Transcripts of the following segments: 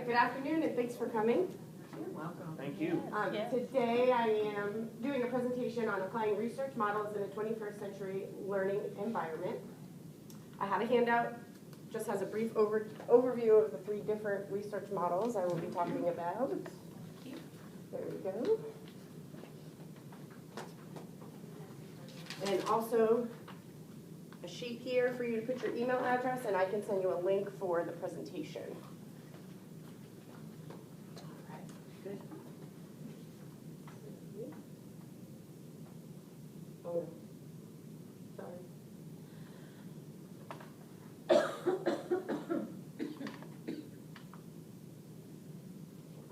right, good afternoon and thanks for coming. You're welcome. Thank you. Today I am doing a presentation on applying research models in a 21st century learning environment. I have a handout, just has a brief overview of the 3 different research models I will be talking about. There we go. And also a sheet here for you to put your email address, and I can send you a link for the presentation. Oh, sorry. I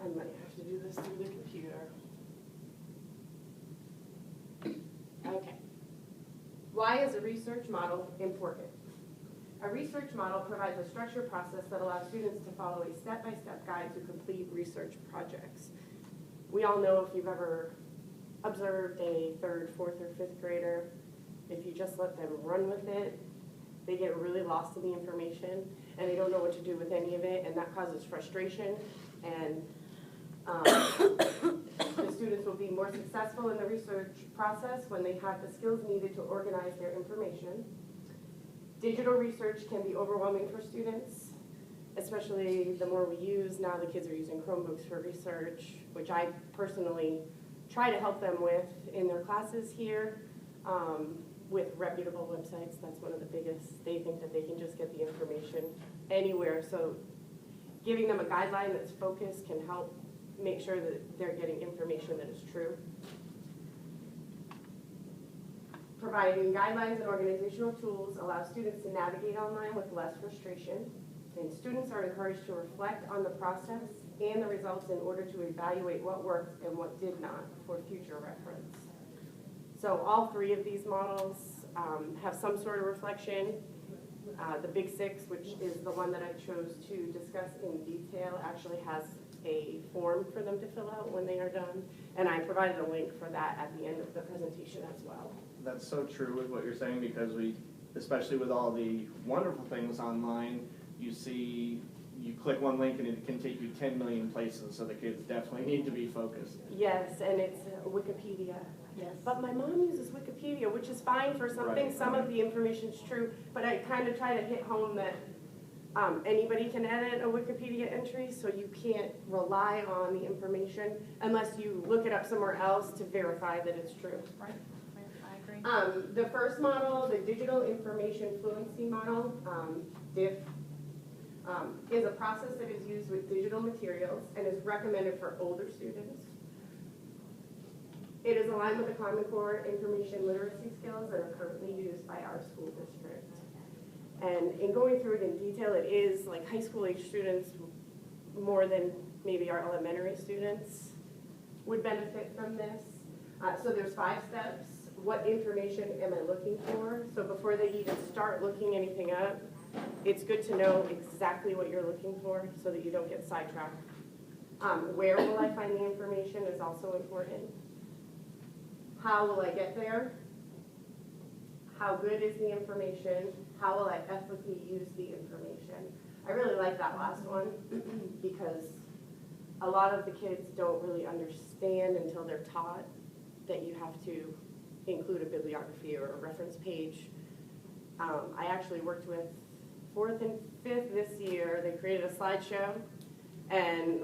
might have to do this through the computer. Okay. Why is a research model important? A research model provides a structured process that allows students to follow a step-by-step guide to complete research projects. We all know if you've ever observed a 3rd, 4th, or 5th grader, if you just let them run with it, they get really lost in the information and they don't know what to do with any of it, and that causes frustration, and the students will be more successful in the research process when they have the skills needed to organize their information. Digital research can be overwhelming for students, especially the more we use. Now the kids are using Chromebooks for research, which I personally try to help them with in their classes here, with reputable websites. That's one of the biggest. They think that they can just get the information anywhere. So giving them a guideline that's focused can help make sure that they're getting information that is true. Providing guidelines and organizational tools allows students to navigate online with less frustration. And students are encouraged to reflect on the process and the results in order to evaluate what worked and what did not for future reference. So all 3 of these models have some sort of reflection. The Big 6, which is the one that I chose to discuss in detail, actually has a form for them to fill out when they are done. And I provided a link for that at the end of the presentation as well. That's so true with what you're saying, because we, especially with all the wonderful things online, you see, you click one link and it can take you 10 million places, so the kids definitely need to be focused. Yes, and it's Wikipedia. Yes. But my mom uses Wikipedia, which is fine for some things. Some of the information is true, but I kind of try to hit home that anybody can edit a Wikipedia entry, so you can't rely on the information unless you look it up somewhere else to verify that it's true. Right. I agree. The first model, the Digital Information Fluency Model, DIF, is a process that is used with digital materials and is recommended for older students. It is aligned with the Common Core information literacy skills that are currently used by our school district. And in going through it in detail, it is like high school age students more than maybe our elementary students would benefit from this. So there's 5 steps. What information am I looking for? So before they even start looking anything up, it's good to know exactly what you're looking for so that you don't get sidetracked. Where will I find the information is also important. How will I get there? How good is the information? How will I ethically use the information? I really like that last one because a lot of the kids don't really understand until they're taught that you have to include a bibliography or a reference page. I actually worked with 4th and 5th this year. They created a slideshow, and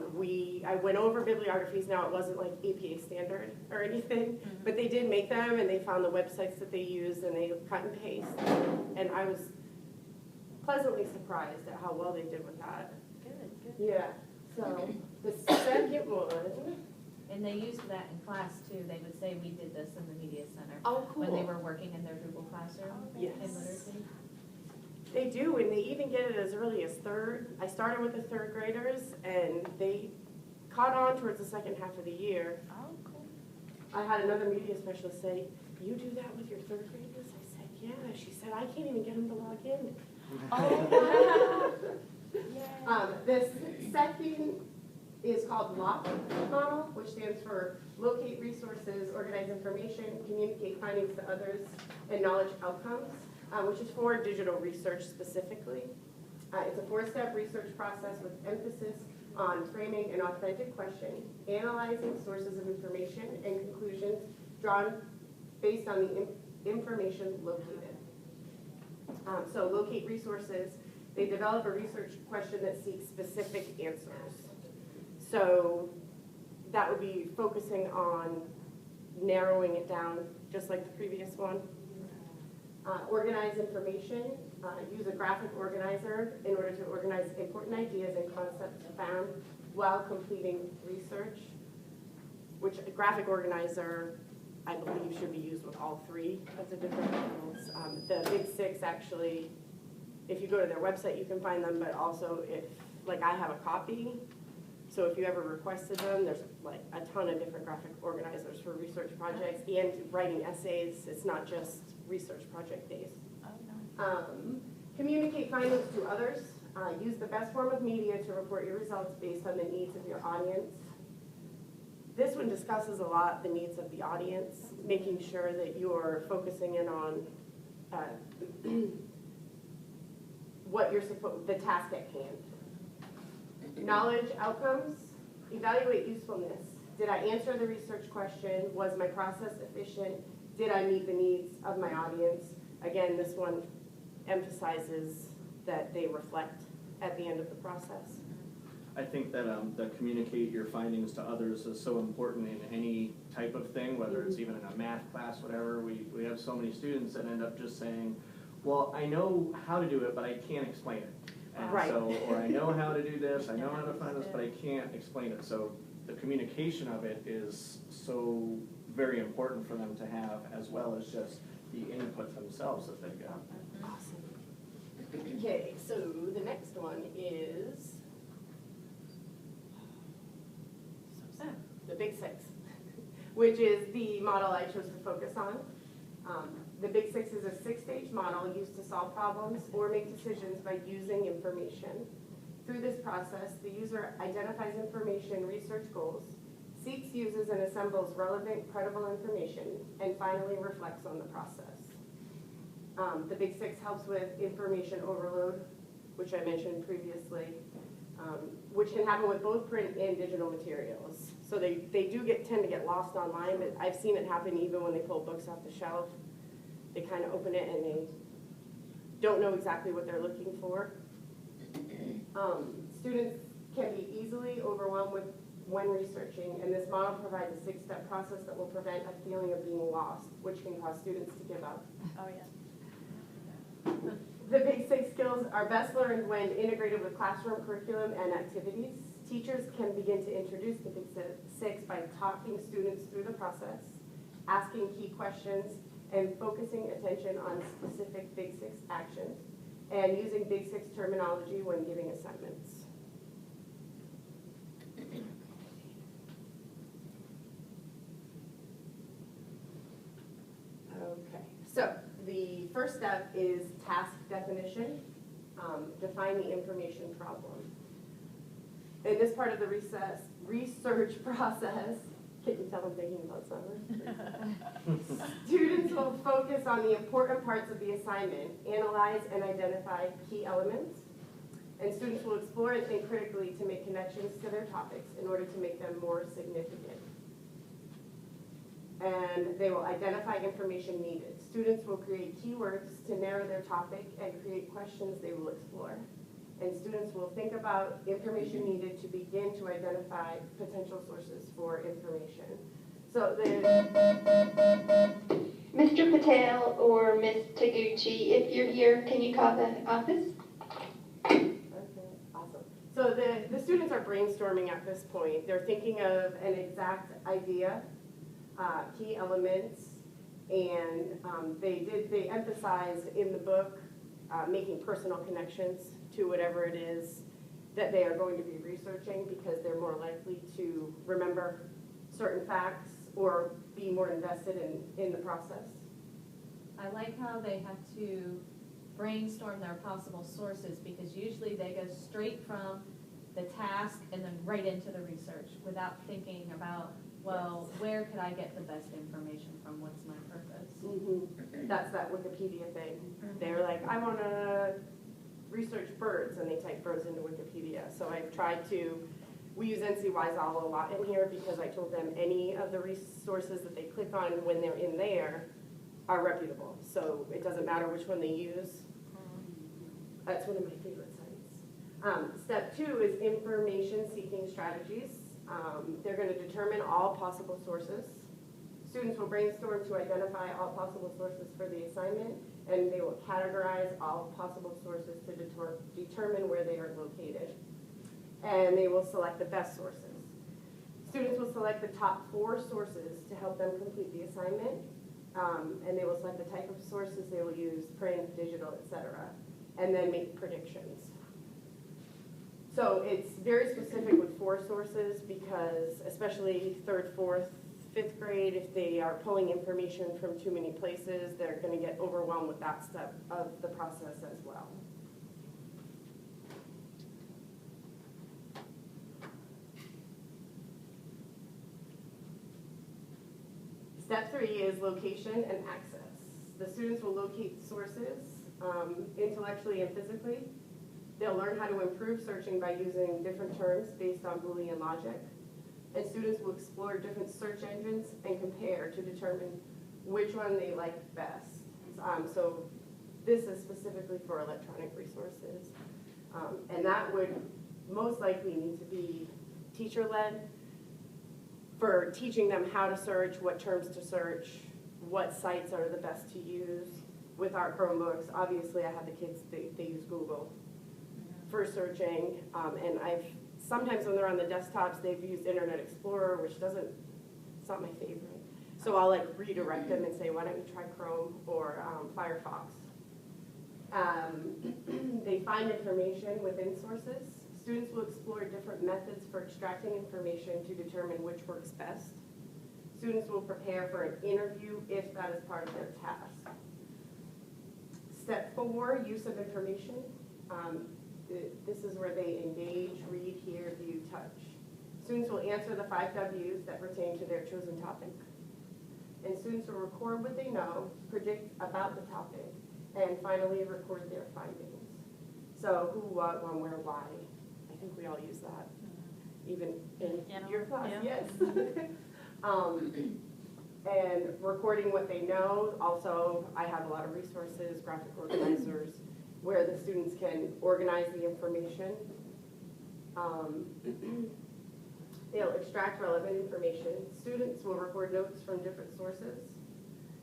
I went over bibliographies. Now it wasn't like APA standard or anything, but they did make them, and they found the websites that they used, and they cut and paste. And I was pleasantly surprised at how well they did with that. Good. Yeah. So the second one. And they used that in class too. They would say we did this in the media center. Oh, cool. When they were working in their Google Classroom Yes. in literacy. They do, and they even get it as early as 3rd. I started with the 3rd graders, and they caught on towards the second half of the year. Oh, cool. I had another media specialist say, "You do that with your 3rd graders?" I said, "Yeah." She said, "I can't even get them to log in." Oh, This second is called LOP model, which stands for Locate Resources, Organize Information, Communicate Findings to Others, and Knowledge Outcomes. which is for digital research specifically. It's a 4-step research process with emphasis on framing an authentic question, analyzing sources of information and conclusions drawn based on the information located. So locate resources. They develop a research question that seeks specific answers. So that would be focusing on narrowing it down, just like the previous one. Organize information. Use a graphic organizer in order to organize important ideas and concepts found while completing research, which a graphic organizer, I believe, should be used with all three of the different models. The Big Six, actually, if you go to their website, you can find them, but also if, like, I have a copy, so if you ever requested them, there's like a ton of different graphic organizers for research projects and writing essays. It's not just research project days. Communicate findings to others. Use the best form of media to report your results based on the needs of your audience. This one discusses a lot the needs of the audience, making sure that you're focusing in on what you're the task at hand. Knowledge outcomes. Evaluate usefulness. Did I answer the research question? Was my process efficient? Did I meet the needs of my audience? Again, this one emphasizes that they reflect at the end of the process. I think that the communicate your findings to others is so important in any type of thing, whether it's even in a math class, whatever. We have so many students that end up just saying, well, I know how to do it, but I can't explain it. And Right. so, or I know how to do this, I know how to find this, but I can't explain it. So the communication of it is so very important for them to have, as well as just the input themselves that they've got. Awesome. Okay, so the next one is the Big Six, which is the model I chose to focus on. The Big Six is a 6-stage model used to solve problems or make decisions by using information. Through this process, the user identifies information, research goals, seeks, uses, and assembles relevant, credible information, and finally reflects on the process. The Big Six helps with information overload, which I mentioned previously, which can happen with both print and digital materials. So they do tend to get lost online, but I've seen it happen even when they pull books off the shelf. They kind of open it and they don't know exactly what they're looking for. Students can be easily overwhelmed when researching, and this model provides a 6-step process that will prevent a feeling of being lost, which can cause students to give up. Oh, yeah. The Big Six skills are best learned when integrated with classroom curriculum and activities. Teachers can begin to introduce the Big Six by talking students through the process, asking key questions, and focusing attention on specific Big Six actions, and using Big Six terminology when giving assignments. Okay, so the first step is task definition. Define the information problem. In this part of the research process, can you tell I'm thinking about something? Students will focus on the important parts of the assignment, analyze and identify key elements, and students will explore and think critically to make connections to their topics in order to make them more significant. And they will identify information needed. Students will create keywords to narrow their topic and create questions they will explore. And students will think about information needed to begin to identify potential sources for information. So Mr. Patel or Ms. Taguchi, if you're here, can you call the office? Okay, awesome. So the students are brainstorming at this point. They're thinking of an exact idea, key elements, and they emphasized in the book making personal connections to whatever it is that they are going to be researching, because they're more likely to remember certain facts or be more invested in the process. I like how they have to brainstorm their possible sources, because usually they go straight from the task and then right into the research without thinking about, well, where could I get the best information from? What's my purpose? Mm-hmm. That's that Wikipedia thing. They're like, I want to research birds, and they type birds into Wikipedia. So I've tried to We use NCYZOL a lot in here because I told them any of the resources that they click on when they're in there are reputable. So it doesn't matter which one they use. That's one of my favorite sites. Step 2 is information seeking strategies. They're going to determine all possible sources. Students will brainstorm to identify all possible sources for the assignment, and they will categorize all possible sources to determine where they are located. And they will select the best sources. Students will select the top 4 sources to help them complete the assignment, and they will select the type of sources they will use, print, digital, etc., and then make predictions. So it's very specific with 4 sources because especially 3rd, 4th, 5th grade, if they are pulling information from too many places, they're going to get overwhelmed with that step of the process as well. Step 3 is location and access. The students will locate sources intellectually and physically. They'll learn how to improve searching by using different terms based on Boolean logic. And students will explore different search engines and compare to determine which one they like best. So this is specifically for electronic resources. And that would most likely need to be teacher-led for teaching them how to search, what terms to search, what sites are the best to use. With our Chromebooks, obviously I have the kids, they use Google for searching, and sometimes when they're on the desktops, they've used Internet Explorer, which it's not my favorite. So I'll like redirect them and say, why don't you try Chrome or Firefox? They find information within sources. Students will explore different methods for extracting information to determine which works best. Students will prepare for an interview if that is part of their task. Step 4, use of information. This is where they engage, read, hear, view, touch. Students will answer the 5 W's that pertain to their chosen topic. And students will record what they know, predict about the topic, and finally record their findings. So who, what, when, where, why. I think we all use that, even in your class, yeah. yes. And recording what they know. Also, I have a lot of resources, graphic organizers, where the students can organize the information. They'll extract relevant information. Students will record notes from different sources.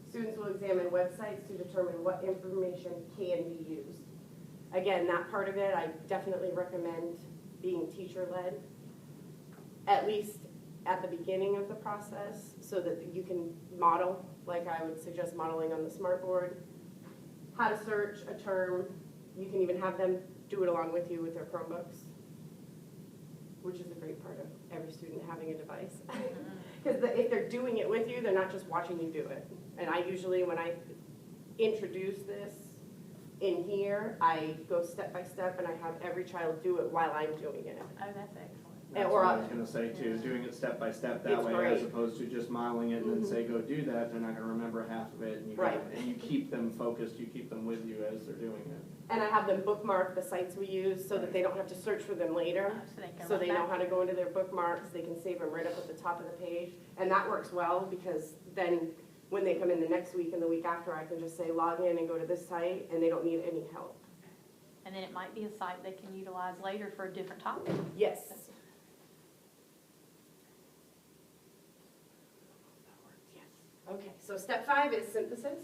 Students will examine websites to determine what information can be used. Again, that part of it, I definitely recommend being teacher-led, at least at the beginning of the process, so that you can model, like I would suggest modeling on the smartboard, how to search a term. You can even have them do it along with you with their Chromebooks, which is a great part of every student having a device. Because if they're doing it with you, they're not just watching you do it. And I usually, when I introduce this in here, I go step by step and I have every child do it while I'm doing it. Oh, that's excellent. That's what I was going to say too, doing it step by step that It's way, great. as opposed to just modeling it and then say go do that. They're not going to remember half of it, and you keep them focused, you keep them with you as they're doing it. And I have them bookmark the sites we use so that they don't have to search for them later. So they know how to go into their bookmarks. They can save them right up at the top of the page. And that works well because then when they come in the next week and the week after, I can just say log in and go to this site, and they don't need any help. And then it might be a site they can utilize later for a different topic. Yes. Okay, so step 5 is synthesis.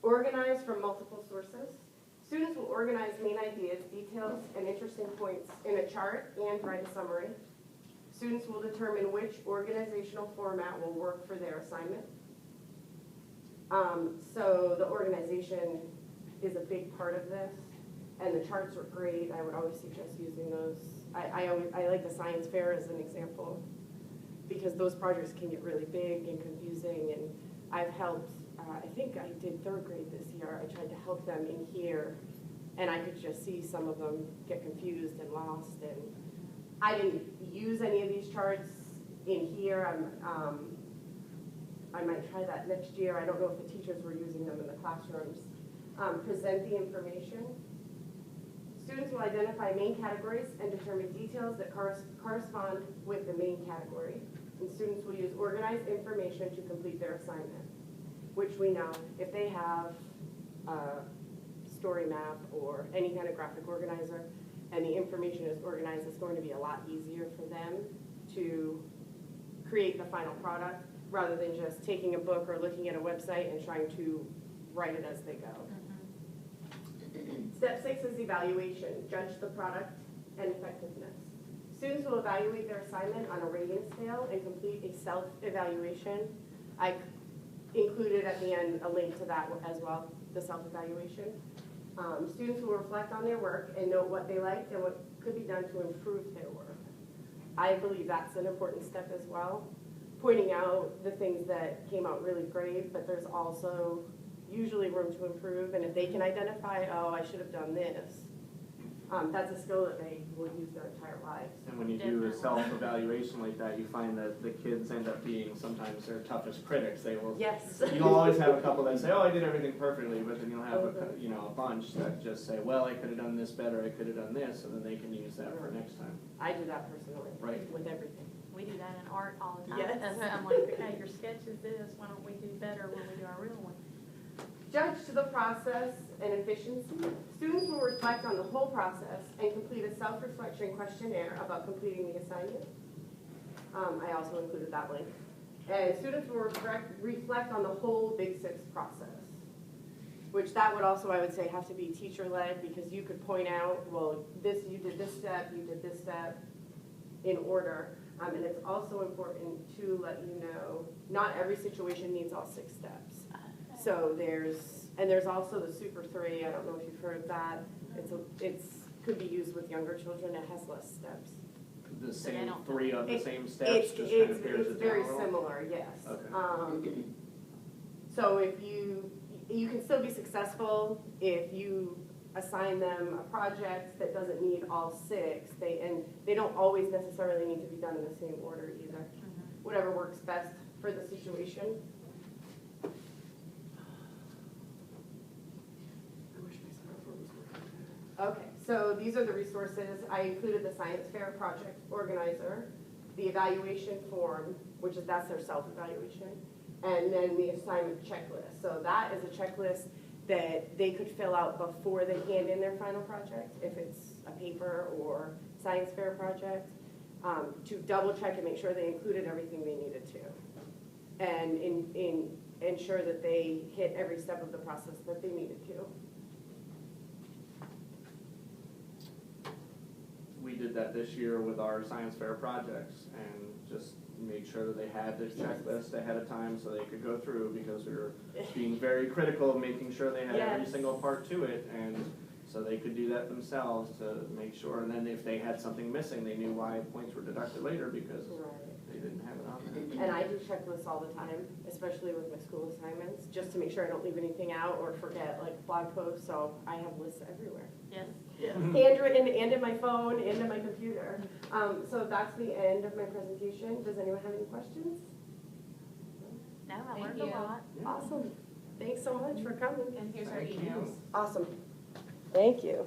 Organize from multiple sources. Students will organize main ideas, details, and interesting points in a chart and write a summary. Students will determine which organizational format will work for their assignment. So the organization is a big part of this, and the charts are great. I would always suggest using those. I like the science fair as an example, because those projects can get really big and confusing, and I've helped, I think I did 3rd grade this year. I tried to help them in here, and I could just see some of them get confused and lost, and I didn't use any of these charts in here. I might try that next year. I don't know if the teachers were using them in the classrooms. Present the information. Students will identify main categories and determine details that correspond with the main category. And students will use organized information to complete their assignment, which we know if they have a story map or any kind of graphic organizer and the information is organized, it's going to be a lot easier for them to create the final product rather than just taking a book or looking at a website and trying to write it as they go. Step 6 is evaluation. Judge the product and effectiveness. Students will evaluate their assignment on a rating scale and complete a self-evaluation. I included at the end a link to that as well, the self-evaluation. Students will reflect on their work and note what they liked and what could be done to improve their work. I believe that's an important step as well, pointing out the things that came out really great, but there's also usually room to improve, and if they can identify, oh, I should have done this, that's a skill that they will use their entire lives. And when you do a self-evaluation like that, you find that the kids end up being sometimes their toughest critics. They will. Yes. You'll always have a couple that say, "Oh, I did everything perfectly," but then you'll have a bunch that just say, "Well, I could have done this better. I could have done this," and then they can use that for next time. I do that personally, Right. with everything. We do that in art all the time. Yes. I'm like, okay, your sketch is this, why don't we do better when we do our real one? Judge the process and efficiency. Students will reflect on the whole process and complete a self-reflection questionnaire about completing the assignment. I also included that link. And students will reflect on the whole Big Six process, which that would also, I would say, have to be teacher-led, because you could point out, well, you did this step, you did this step in order. And it's also important to let you know, not every situation needs all 6 steps. So there's also the Super 3. I don't know if you've heard of that. Could be used with younger children. It has less steps. The So they same don't- 3 of the same steps. It's just kind of pairs it very down a little? similar, yes. Okay. So if you can still be successful if you assign them a project that doesn't need all 6. They don't always necessarily need to be done in the same order either. Whatever works best for the situation. Okay, so these are the resources. I included the science fair project organizer, the evaluation form, that's their self-evaluation, and then the assignment checklist. So that is a checklist that they could fill out before they hand in their final project, if it's a paper or science fair project, to double check and make sure they included everything they needed to, and ensure that they hit every step of the process that they needed to. We did that this year with our science fair projects and just made sure that they had this checklist ahead of time so they could go through, because we were being very critical of making sure they had every Yes. single part to it, and so they could do that themselves to make sure. And then if they had something missing, they knew why points were deducted later because they didn't have it on there. And I do checklists all the time, especially with my school assignments, just to make sure I don't leave anything out or forget, like blog posts, so I have lists everywhere. Yes. Handwritten and in my phone and in my computer. So that's the end of my presentation. Does anyone have any questions? No, I Thank learned a you. lot. Awesome. Thanks so much for coming. And here's our Thank you. emails. Awesome. Thank you.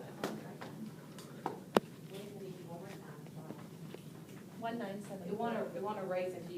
197. We want to raise a few